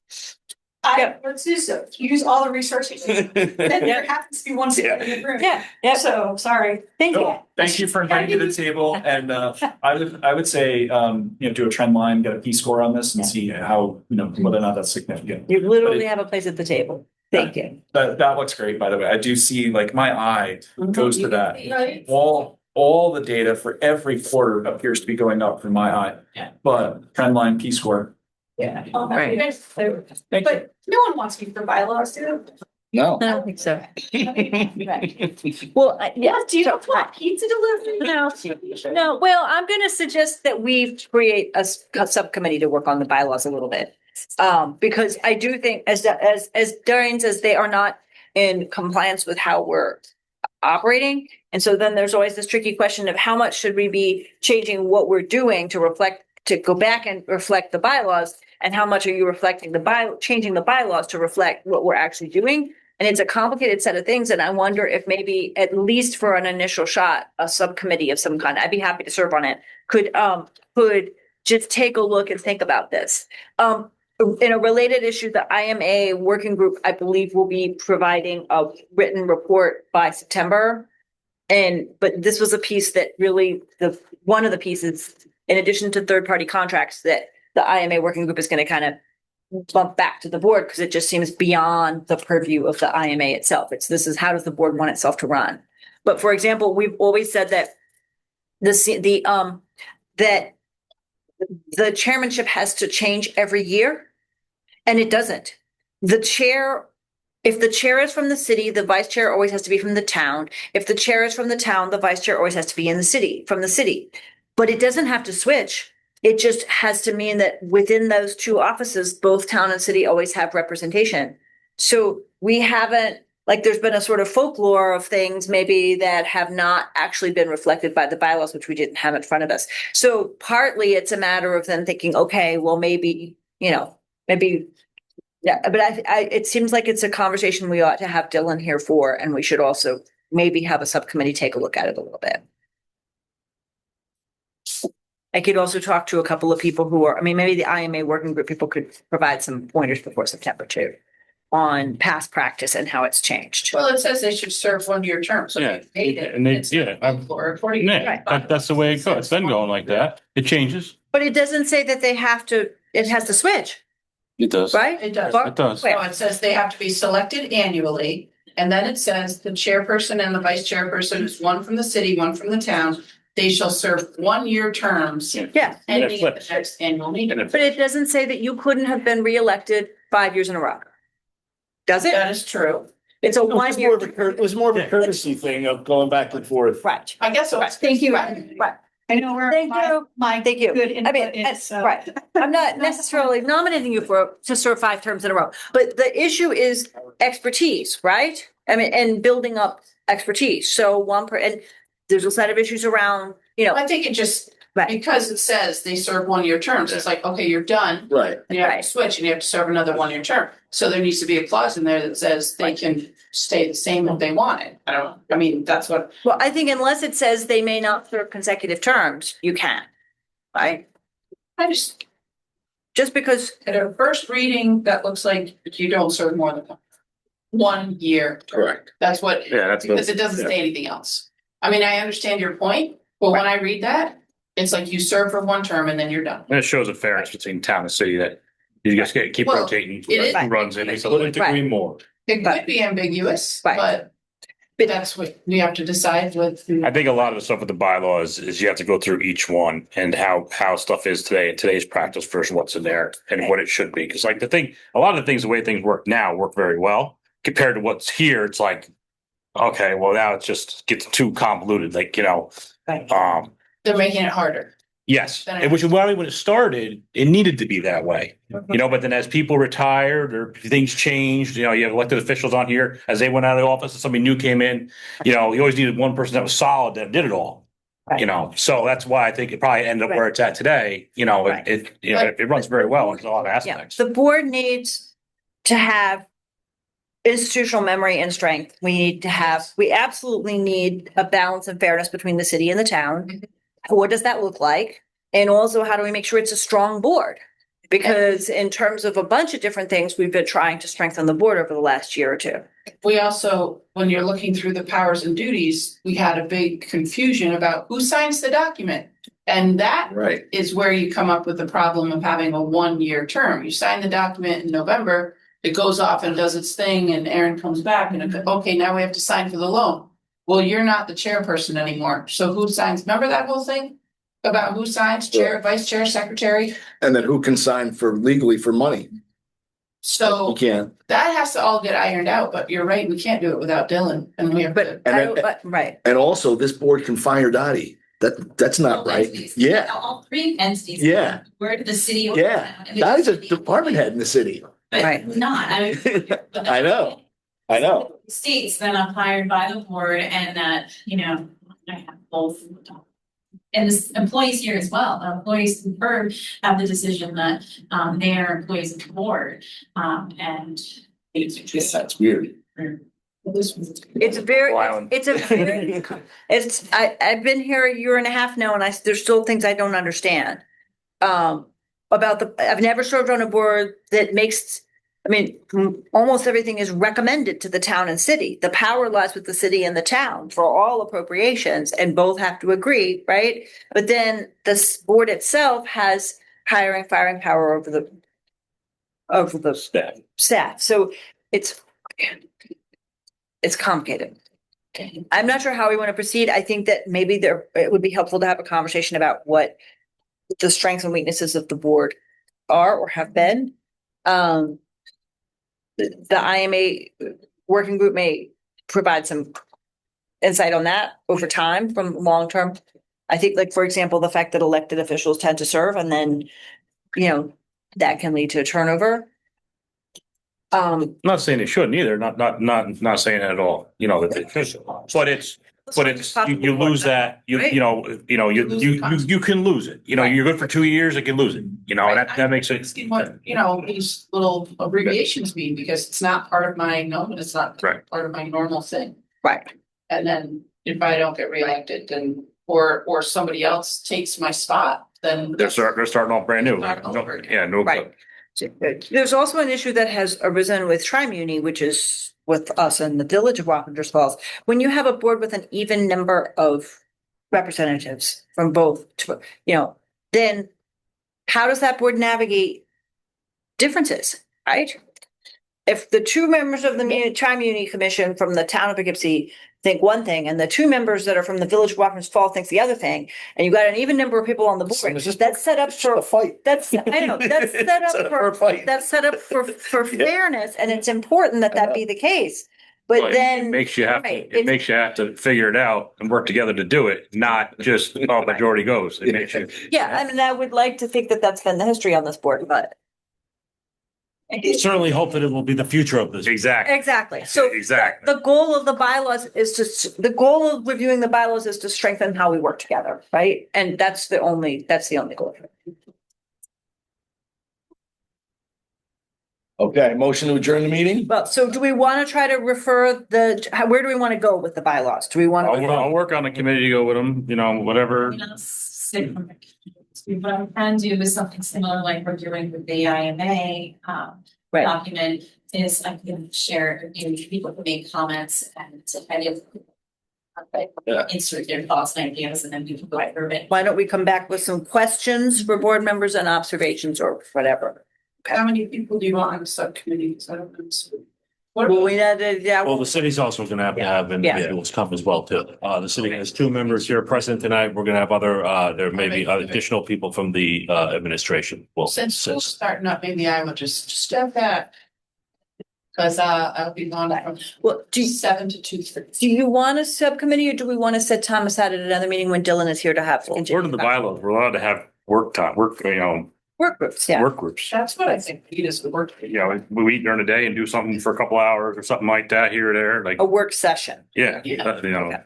do so. Use all the resources. And there happens to be one sitting in the room. Yeah. So, sorry. Thank you. No, thank you for inviting me to the table, and I would say do a trend line, get a P-score on this, and see how whether or not that's significant. You literally have a place at the table. Thank you. That looks great, by the way. I do see like my eye goes to that. Right. All the data for every quarter appears to be going up for my eye. Yeah. But trend line P-score. Yeah. Right. Thank you. But no one wants me for bylaws, do No. I don't think so. Well, yeah. Do you so- want pizza delivery? No, well, I'm gonna suggest that we create a subcommittee to work on the bylaws a little bit. Because I do think as Darian says, they are not in compliance with how we're operating. And so then there's always this tricky question of how much should we be changing what we're doing to go back and reflect the bylaws, and how much are you changing the bylaws to reflect what we're actually doing? And it's a complicated set of things. And I wonder if maybe, at least for an initial shot, a subcommittee of some kind, I'd be happy to serve on it, could just take a look and think about this. In a related issue, the IMA working group, I believe, will be providing a written report by September. But this was a piece that really, one of the pieces, in addition to third-party contracts, that the IMA working group is going to kind of bump back to the board, because it just seems beyond the purview of the IMA itself. This is how does the board want itself to run? But for example, we've always said that that the chairmanship has to change every year, and it doesn't. If the chair is from the city, the vice chair always has to be from the town. If the chair is from the town, the vice chair always has to be from the city. But it doesn't have to switch. It just has to mean that within those 2 offices, both town and city always have representation. So we haven't, there's been a sort of folklore of things maybe that have not actually been reflected by the bylaws, which we didn't have in front of us. So partly it's a matter of then thinking, okay, well, maybe, yeah, but it seems like it's a conversation we ought to have Dylan here for, and we should also maybe have a subcommittee take a look at it a little bit. I could also talk to a couple of people maybe the IMA working group people could provide some pointers before September too, on past practice and how it's changed. Well, it says they should serve 1-year terms. So Yeah, they made it. and they- It's not yeah. for according to Yeah, the that's the way it goes. bylaws. It's been going like that. It changes. But it doesn't say that it has to switch, It does. right? It does. It does. So it says they have to be selected annually, and then it says the chairperson and the vice chairperson is one from the city, one from the town. They shall serve 1-year terms Yeah, And it ending at the flips. next annual meeting. And but it doesn't say that you couldn't have been reelected 5 years in a row. Does it? That is true. It's a It was 1 year. it was more of a courtesy thing of going back and forth. Right, I guess so. Thank you. right. I know where Thank you. my Thank you. good I input mean, is, so. right. I'm not necessarily nominating you to serve 5 terms in a row, but the issue is expertise, right? I mean, and building up expertise. So and there's a set of issues around, I think it just, Right. because it says they serve 1-year terms, it's like, okay, you're done. Right. And you have Right. to switch and you have to serve another 1-year term. So there needs to be a clause in there that says they can stay the same if they wanted. That's what, well, I think unless it says they may not serve consecutive terms, you can, right? I just, Just because, at a first reading, that looks like you don't serve more than 1 year. Correct. That's what, Yeah, that's because it doesn't say anything else. I understand your point, but when I read that, it's like you serve for 1 term and then you're done. And it shows a fairness between town and city that you just keep Well, rotating it is- who runs it. Couldn't agree more. It could be ambiguous, Right. but that's what you have to decide with. I think a lot of the stuff with the bylaws is you have to go through each one and how stuff is today and today's practice versus what's in there and what it should be. Because a lot of the things, the way things work now work very well compared to what's here. It's like okay, well, now it just gets too convoluted, like, Right. They're making it harder. yes, which when it started, it needed to be that way. But then as people retired or things changed, you have elected officials on here, as they went out of the office and somebody new came in, you always needed one person that was solid that did it all. Right. So that's why I think it probably ended up where it's at today. Right. It runs very well in a lot of Yeah, aspects. the board needs to have institutional memory and strength. We absolutely need a balance and fairness between the city and the town. What does that look like? And also, how do we make sure it's a strong board? Because in terms of a bunch of different things, we've been trying to strengthen the board over the last year or two. We also, when you're looking through the powers and duties, we had a big confusion about who signs the document. And that Right. is where you come up with the problem of having a 1-year term. You sign the document in November, it goes off and does its thing, and Aaron comes back and, okay, now we have to sign for the loan. Well, you're not the chairperson anymore, so who signs? Remember that whole thing? About who signs, chair, vice chair, secretary? And then who can sign legally for money? You So can't. that has to all get ironed out, but you're right, we can't do it without Dylan, and we have to. Right. And also, this board can fire Dottie. That's not right. Yeah, All three entities. Yeah. Where the city. yeah. Dottie's a department head in the city. Right. But not, but I know. I know. States that I'm hired by the board and that, I have both. And the employees here as well, employees confirmed have the decision that, they are employees of the board, and. That's weird. I've been here a year and a half now and there's still things I don't understand. I've never served on a board that almost everything is recommended to the town and city. The power lies with the city and the town for all appropriations and both have to agree, right? But then this board itself has hiring, firing power over the staff. So it's complicated. I'm not sure how we want to proceed. I think that maybe it would be helpful to have a conversation about what the strengths and weaknesses of the board are or have been. The IMA working group may provide some insight on that over time from long term. I think, like, for example, the fact that elected officials tend to serve and then, that can lead to a turnover. Not saying they shouldn't either, not saying that at all, that they should, but it's, you lose that, you can lose it, you're good for 2 years, it can lose it, and that makes it. Asking what, these little abbreviations mean, because it's not part of my note, it's not Right. part of my normal thing. Right. And then if I don't get reelected, then, or somebody else takes my spot, then. They're starting off brand new. Starting over again. Yeah, no. Right. There's also an issue that has arisen with Tri-Muni, which is with us in the village of Wappingers Falls. When you have a board with an even number of representatives from both, then how does that board navigate differences, right? If the two members of the Tri-Muni Commission from the town of Poughkeepsie think one thing, and the two members that are from the village of Wappingers Falls thinks the other thing, and you've got an even number of people on the board, that's set up for a fight. That's, I know, that's set up For a fight. that's set up for fairness, and it's important that be the case. But But then. it makes you have right, to, it makes you have to figure it out and work together to do it, not just, majority goes. It makes you. Yeah, I mean, I would like to think that that's been the history on this board, but. Certainly hope that it will be the future of this. Exactly. Exactly. So Exactly. the goal of the bylaws the goal of reviewing the bylaws is to strengthen how we work together, right? And that's the only goal. Okay, motion to adjourn the meeting? Well, so do we want to try to refer where do we want to go with the bylaws? Do we want I'll to? work on a committee to go with them, whatever. What I can do is something similar like we're doing with the IMA, Right. document is I can share, people can make comments and to kind of. Yeah. Insert their thoughts and ideas and then we can go through it. Why don't we come back with some questions for board members and observations or whatever? How many people do you want on the subcommittee? 'Cause I don't know. What Well, about, we had, yeah. Well, the city's also gonna have to have individuals come as well too. The city has 2 members here present tonight. We're gonna have there may be additional people from the administration. Well, since school's starting up, maybe I will just step back. Cause I'll be gone from Well, do 7 to 2:30. do you want a subcommittee or do we want to set time aside at another meeting when Dylan is here to have? According to the bylaws, we're allowed to have work time, Work groups, yeah. work groups. That's what I think we just would work. You know, we eat during the day and do something for a couple hours or something like that here or there, like, A work session. yeah, Yeah. you know.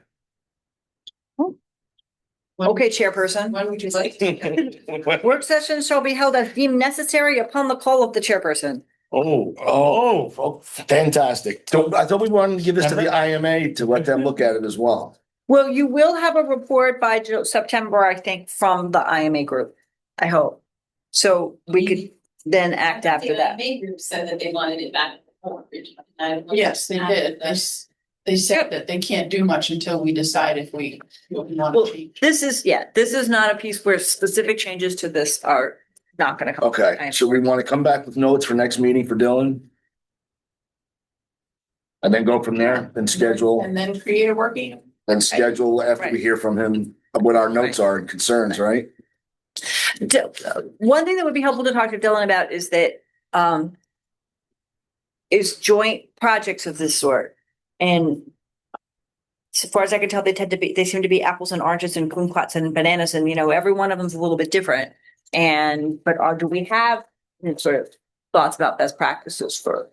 Okay, chairperson. When would you like? Work sessions shall be held as deemed necessary upon the call of the chairperson. Oh, fantastic. I thought we wanted to give this to the IMA to let them look at it as well. Well, you will have a report by September, I think, from the IMA group, I hope. So we could then act after that. The main group said that they wanted it back. Yes, they did. They said that they can't do much until we decide if we want Well, to change. this is not a piece where specific changes to this are not gonna come. Okay, so we want to come back with notes for next meeting for Dylan? And then go from there and schedule, And then create a working. after we hear from him what our notes are and concerns, right? One thing that would be helpful to talk to Dylan about is that, is joint projects of this sort. And so far as I can tell, they seem to be apples and oranges and kumquats and bananas and, every one of them's a little bit different. But do we have sort of thoughts about best practices for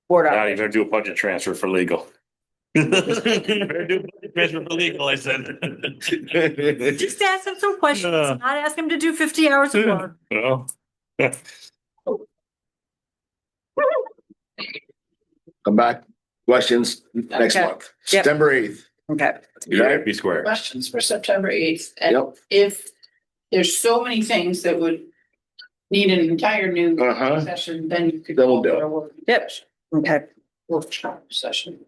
board Now you operations? better do a budget transfer for legal. Better do a budget transfer for legal, I said. Just ask him some questions, not ask him to do 50 hours of work. Well, Come back, questions next Okay. month, Yep. September 8th. Okay. yeah, be square. Questions for September 8th. And Yep. if there's so many things that would need an entire new Uh-huh. session, then you could. Then we'll do go it. for a working Yep. session, Okay. Workshop session.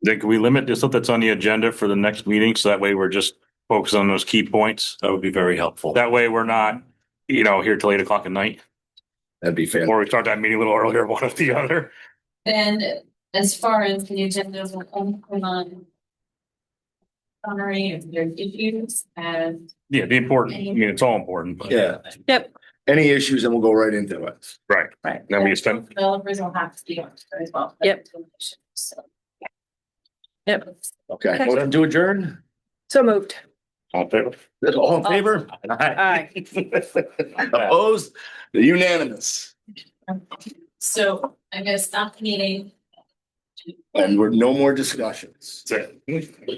Then can we limit this stuff that's on the agenda for the next meeting? So that way we're just focused on those key points. That would be very helpful. That way we're not, here till 8 o'clock at night, That'd be fantastic. or we start that meeting a little earlier, one or the other. Then as far as the agenda will come on. Summary of their issues and. Yeah, the important, it's all important, but. Yeah. Yep. Any issues, and we'll go right into it. Right. Right. Then we spend, Developers will have to be on it as well. Yep. So. Yep. Okay, Okay. motion to adjourn? So moved. all in favor? All in favor? Aye. Opposed? Unanimous. So I'm gonna stop the meeting. And we're no more discussions. That's it.